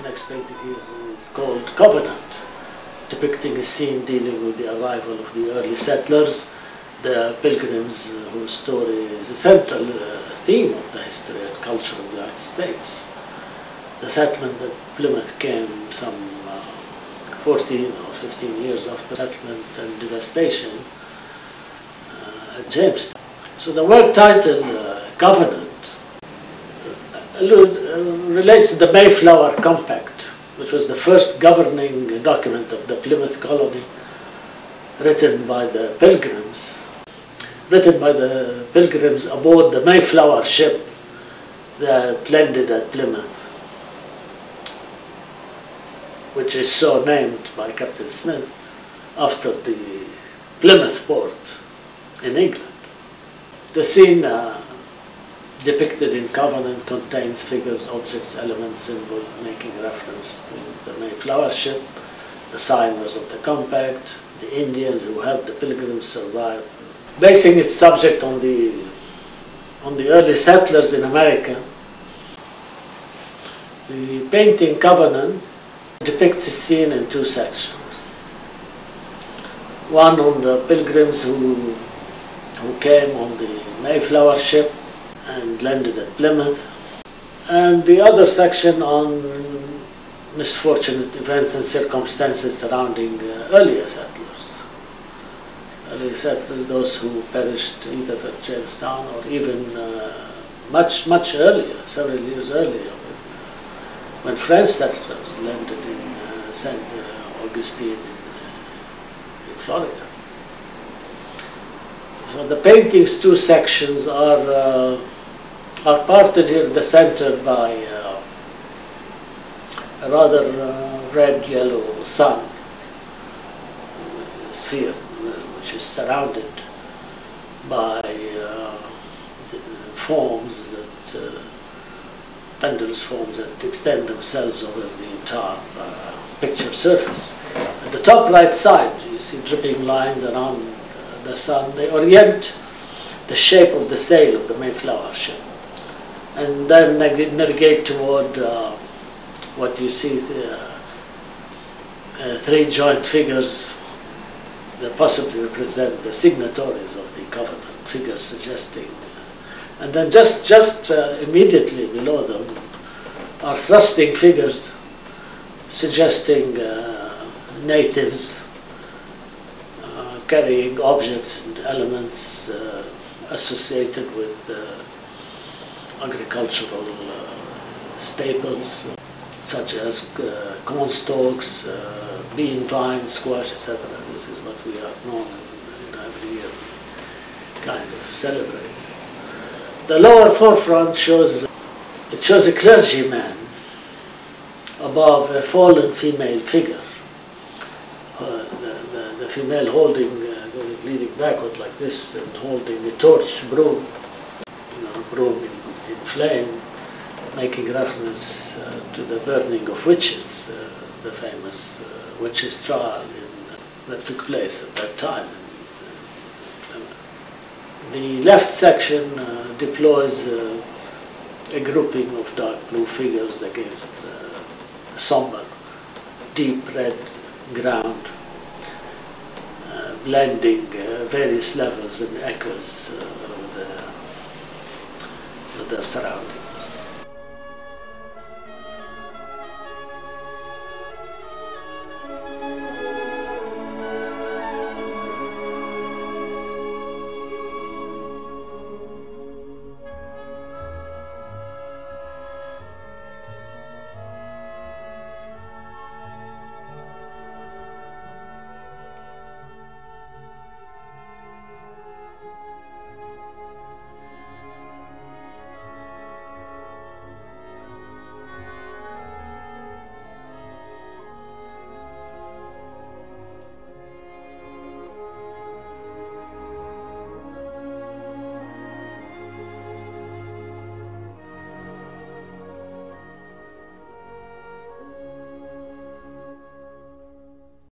next painting here is called Covenant, depicting a scene dealing with the arrival of the early settlers, the pilgrims whose story is a central theme of the history and culture of the United States. The settlement at Plymouth came some 14 or 15 years after settlement and devastation at Jamestown. So the work title, Covenant, relates to the Mayflower Compact, which was the first governing document of the Plymouth colony, written by the Pilgrims aboard the Mayflower ship that landed at Plymouth, which is so named by Captain Smith after the Plymouth port in England. The scene depicted in Covenant contains figures, objects, elements, symbols making reference to the Mayflower ship, the signers of the compact, the Indians who helped the Pilgrims survive. Basing its subject on the early settlers in America, the painting Covenant depicts a scene in two sections. One on the Pilgrims who came on the Mayflower ship and landed at Plymouth, and the other section on misfortunate events and circumstances surrounding earlier settlers. Earlier settlers, those who perished either at Jamestown or even much earlier, several years earlier, when French settlers landed in St. Augustine in Florida. So the painting's two sections are parted here in the center by a rather red-yellow sun sphere, which is surrounded by forms that pendulous forms that extend themselves over the entire picture surface. At the top right side, you see dripping lines around the sun. They orient the shape of the sail of the Mayflower ship, and then navigate toward what you see, three joint figures that possibly represent the signatories of the Covenant, figures suggesting. And then just immediately below them are thrusting figures suggesting natives carrying objects and elements associated with agricultural staples, such as corn stalks, bean vines, squash, etc. This is what we are known every year we kind of celebrate. The lower forefront shows a clergyman above a fallen female figure. The female leaning backward like this and holding a torch broom, broom in flame, making reference to the burning of witches, the famous witches' trial that took place at that time. The left section deploys a grouping of dark blue figures against a somber, deep red ground, blending various levels and echoes with their surroundings.